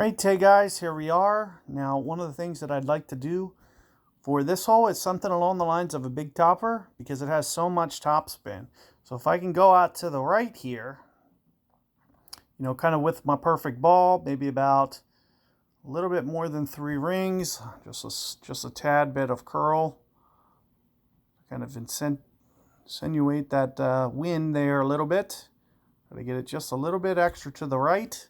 Right, hey guys, here we are. Now, one of the things that I'd like to do for this hole is something along the lines of a big topper because it has so much topspin. So if I can go out to the right here, kind of with my perfect ball, maybe about a little bit more than 3 rings, just a tad bit of curl, kind of insinuate that wind there a little bit. Try to get it just a little bit extra to the right.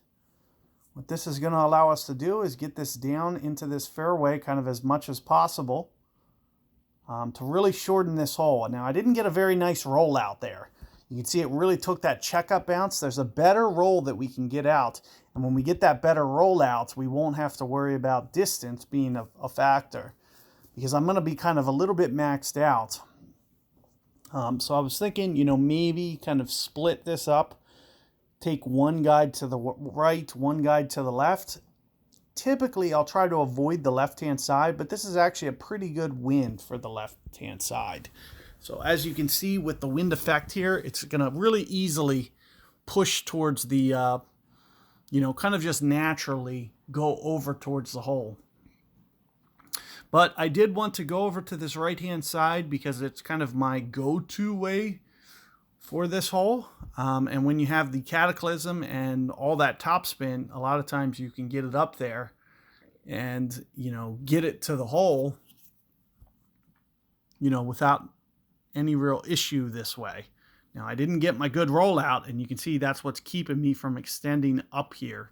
What this is going to allow us to do is get this down into this fairway kind of as much as possible to really shorten this hole. Now, I didn't get a very nice roll out there. You can see it really took that checkup bounce. There's a better roll that we can get out. And when we get that better roll out, we won't have to worry about distance being a factor because I'm going to be kind of a little bit maxed out. So I was thinking, maybe kind of split this up. Take one guide to the right, one guide to the left. Typically, I'll try to avoid the left-hand side, but this is actually a pretty good wind for the left-hand side. So as you can see with the wind effect here, it's going to really easily push towards the, kind of just naturally go over towards the hole. But I did want to go over to this right-hand side because it's kind of my go-to way for this hole. And when you have the cataclysm and all that topspin, a lot of times you can get it up there and, get it to the hole, without any real issue this way. Now, I didn't get my good rollout, and you can see that's what's keeping me from extending up here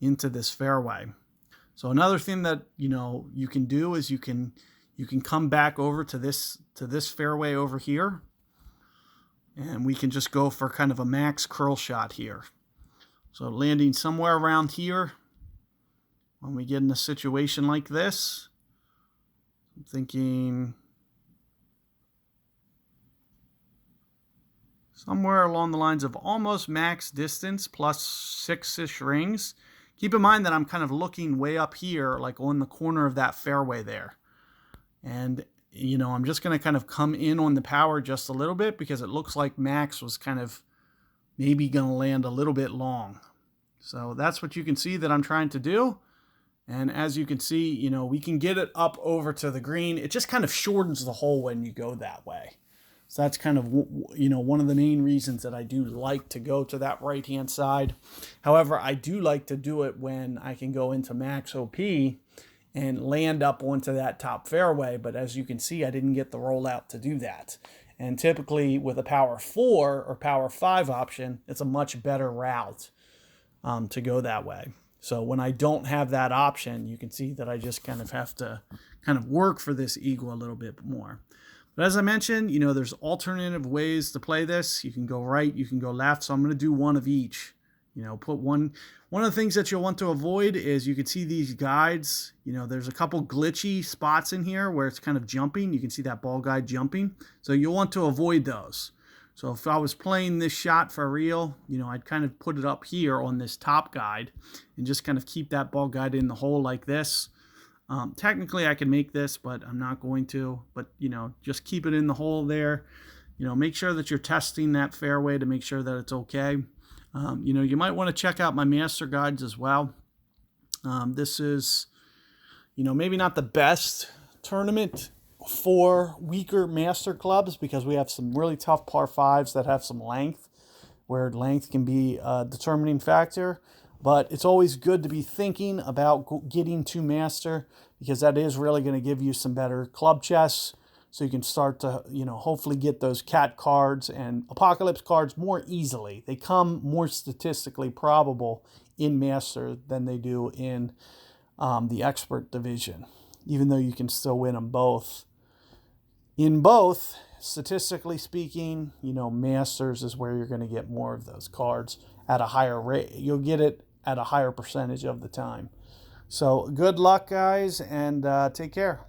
into this fairway. So another thing that, you can do is you can come back over to this fairway over here. And we can just go for kind of a max curl shot here. So landing somewhere around here when we get in a situation like this. I'm thinking somewhere along the lines of almost max distance plus 6-ish rings. Keep in mind that I'm kind of looking way up here, like on the corner of that fairway there. And I'm just going to kind of come in on the power just a little bit because it looks like max was kind of maybe going to land a little bit long. So that's what you can see that I'm trying to do. And as you can see, we can get it up over to the green. It just kind of shortens the hole when you go that way. So that's kind of, one of the main reasons that I do like to go to that right-hand side. However, I do like to do it when I can go into max OP and land up onto that top fairway. But as you can see, I didn't get the rollout to do that. And typically with a power 4 or power 5 option, it's a much better route to go that way. So when I don't have that option, you can see that I just kind of have to kind of work for this eagle a little bit more. But as I mentioned, there's alternative ways to play this. You can go right, you can go left. So I'm going to do one of each. Put one of the things that you'll want to avoid is you can see these guides, there's a couple glitchy spots in here where it's kind of jumping. You can see that ball guide jumping. So you'll want to avoid those. So if I was playing this shot for real, I'd kind of put it up here on this top guide and just kind of keep that ball guide in the hole like this. Technically I can make this, but I'm not going to, but just keep it in the hole there. Make sure that you're testing that fairway to make sure that it's okay. You might want to check out my master guides as well. This is, maybe not the best tournament for weaker master clubs because we have some really tough par 5s that have some length, where length can be a determining factor. But it's always good to be thinking about getting to master because that is really going to give you some better club chess. So you can start to, hopefully get those cat cards and apocalypse cards more easily. They come more statistically probable in master than they do in the expert division, even though you can still win them both. In both, statistically speaking, masters is where you're going to get more of those cards at a higher rate. You'll get it at a higher percentage of the time. So good luck, guys, and take care.